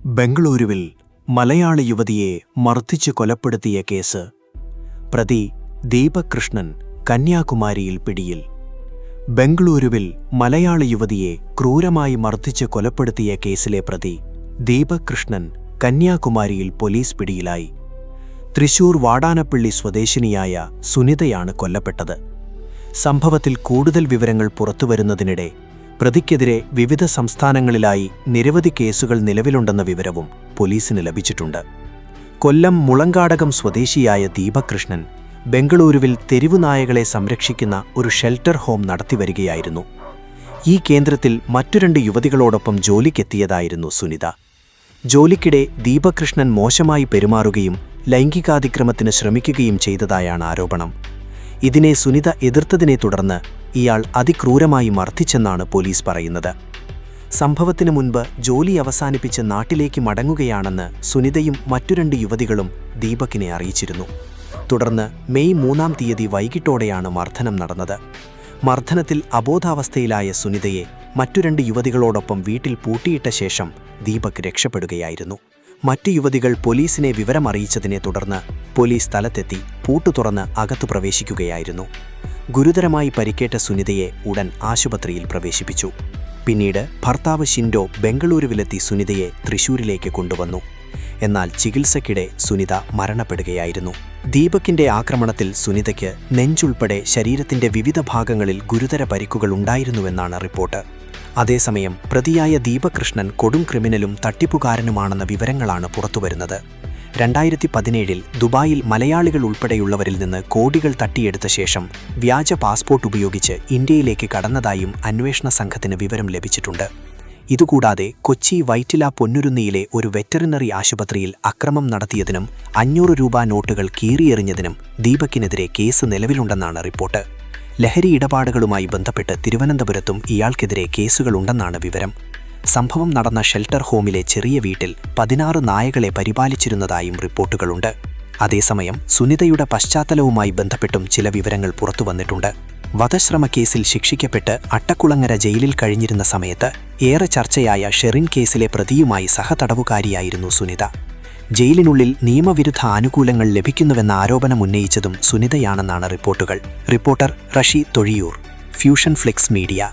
ബംഗളൂരുവിൽ മലയാള യുവതിയെ മർദ്ദിച്ച് കൊലപ്പെടുത്തിയ കേസ്. പ്രതി ദീപക് കൃഷ്ണൻ കന്യാകുമാരിയിൽ പിടിയിൽ. ബംഗളൂരുവിൽ മലയാള യുവതിയെ ക്രൂരമായി മർദ്ദിച്ച് കൊലപ്പെടുത്തിയ കേസിലെ പ്രതി ദീപക് കൃഷ്ണൻ കന്യാകുമാരിയിൽ പോലീസ് പിടിയിലായി. തൃശൂർ വാടാനപ്പള്ളി സ്വദേശിനിയായ സുനിതയാണ് കൊല്ലപ്പെട്ടത്. സംഭവത്തിൽ കൂടുതൽ വിവരങ്ങൾ പുറത്തുവരുന്നതിനിടെ പ്രതിക്കെതിരെ വിവിധ സംസ്ഥാനങ്ങളിലായി നിരവധി കേസുകൾ നിലവിലുണ്ടെന്ന വിവരവും പോലീസിന് ലഭിച്ചിട്ടുണ്ട്. കൊല്ലം മുളങ്കാടകം സ്വദേശിയായ ദീപക് കൃഷ്ണൻ ബംഗളൂരുവിൽ തെരുവുനായകളെ സംരക്ഷിക്കുന്ന ഒരു ഷെൽട്ടർ ഹോം നടത്തിവരികയായിരുന്നു. ഈ കേന്ദ്രത്തിൽ മറ്റു 2 യുവതികളോടൊപ്പം ജോലിക്കെത്തിയതായിരുന്നു സുനിത. ജോലിക്കിടെ ദീപക് കൃഷ്ണൻ മോശമായി പെരുമാറുകയും ലൈംഗികാതിക്രമത്തിന് ശ്രമിക്കുകയും ചെയ്തതായാണ് ആരോപണം. ഇതിനെ സുനിത എതിർത്തതിനെ തുടർന്ന് ഇയാൾ അതിക്രൂരമായി മർദ്ദിച്ചെന്നാണ് പോലീസ് പറയുന്നത്. സംഭവത്തിനു മുൻപ് ജോലി അവസാനിപ്പിച്ച് നാട്ടിലേക്ക് മടങ്ങുകയാണെന്ന് സുനിതയും മറ്റു 2 യുവതികളും ദീപകിനെ അറിയിച്ചിരുന്നു. തുടർന്ന് മെയ് 3-ാം തീയതി വൈകിട്ടോടെയാണ് മർദ്ദനം നടന്നത്. മർദ്ദനത്തിൽ അബോധാവസ്ഥയിലായ സുനിതയെ മറ്റു 2 യുവതികളോടൊപ്പം വീട്ടിൽ പൂട്ടിയിട്ട ശേഷം ദീപക് രക്ഷപ്പെടുകയായിരുന്നു. മറ്റു യുവതികൾ പോലീസിനെ വിവരമറിയിച്ചതിനെ തുടർന്ന് പോലീസ് സ്ഥലത്തെത്തി പൂട്ടു തുറന്ന് അകത്തു പ്രവേശിക്കുകയായിരുന്നു. ഗുരുതരമായി പരിക്കേറ്റ സുനിതയെ ഉടൻ ആശുപത്രിയിൽ പ്രവേശിപ്പിച്ചു. പിന്നീട് ഭർത്താവ് ഷിൻഡോ ബംഗളൂരുവിലെത്തി സുനിതയെ തൃശൂരിലേക്ക് കൊണ്ടുവന്നു. എന്നാൽ ചികിത്സയ്ക്കിടെ സുനിത മരണപ്പെടുകയായിരുന്നു. ദീപകിന്റെ ആക്രമണത്തിൽ സുനിതയ്ക്ക് നെഞ്ചുൾപ്പെടെ ശരീരത്തിന്റെ വിവിധ ഭാഗങ്ങളിൽ ഗുരുതര പരിക്കുകൾ ഉണ്ടായിരുന്നുവെന്നാണ് റിപ്പോർട്ട്. അതേസമയം പ്രതിയായ ദീപക് കൃഷ്ണൻ കൊടും ക്രിമിനലും തട്ടിപ്പുകാരനുമാണെന്ന വിവരങ്ങളാണ് പുറത്തുവരുന്നത്. 2017-ൽ ദുബായിൽ മലയാളികൾ ഉൾപ്പെടെയുള്ളവരിൽ നിന്ന് കോടികൾ തട്ടിയെടുത്ത ശേഷം വ്യാജ പാസ്പോർട്ട് ഉപയോഗിച്ച് ഇന്ത്യയിലേക്ക് കടന്നതായും അന്വേഷണ സംഘത്തിന് വിവരം ലഭിച്ചിട്ടുണ്ട്. ഇതുകൂടാതെ കൊച്ചി വൈറ്റില പൊന്നുരുന്നിയിലെ ഒരു വെറ്ററിനറി ആശുപത്രിയിൽ അക്രമം നടത്തിയതിനും 500 രൂപ നോട്ടുകൾ കീറിയെറിഞ്ഞതിനും ദീപകിനെതിരെ കേസ് നിലവിലുണ്ടെന്നാണ് റിപ്പോർട്ട്. ലഹരി ഇടപാടുകളുമായി ബന്ധപ്പെട്ട് തിരുവനന്തപുരത്തും ഇയാൾക്കെതിരെ കേസുകളുണ്ടെന്നാണ് വിവരം. സംഭവം നടന്ന ഷെൽട്ടർ ഹോമിലെ ചെറിയ വീട്ടിൽ 16 നായകളെ പരിപാലിച്ചിരുന്നതായും റിപ്പോർട്ടുകളുണ്ട്. അതേസമയം സുനിതയുടെ പശ്ചാത്തലവുമായി ബന്ധപ്പെട്ടും ചില വിവരങ്ങൾ പുറത്തുവന്നിട്ടുണ്ട്. വധശ്രമ കേസിൽ ശിക്ഷിക്കപ്പെട്ട് അട്ടക്കുളങ്ങര ജയിലിൽ കഴിഞ്ഞിരുന്ന സമയത്ത് ഏറെ ചർച്ചയായ ഷെറിൻ കേസിലെ പ്രതിയുമായി സഹതടവുകാരിയായിരുന്നു സുനിത. ജയിലിനുള്ളിൽ നിയമവിരുദ്ധ ആനുകൂല്യങ്ങൾ ലഭിക്കുന്നുവെന്ന ആരോപണം ഉന്നയിച്ചതും സുനിതയാണെന്നാണ് റിപ്പോർട്ടുകൾ. Reporter റഷി Thozhiyur, fusion Flix media.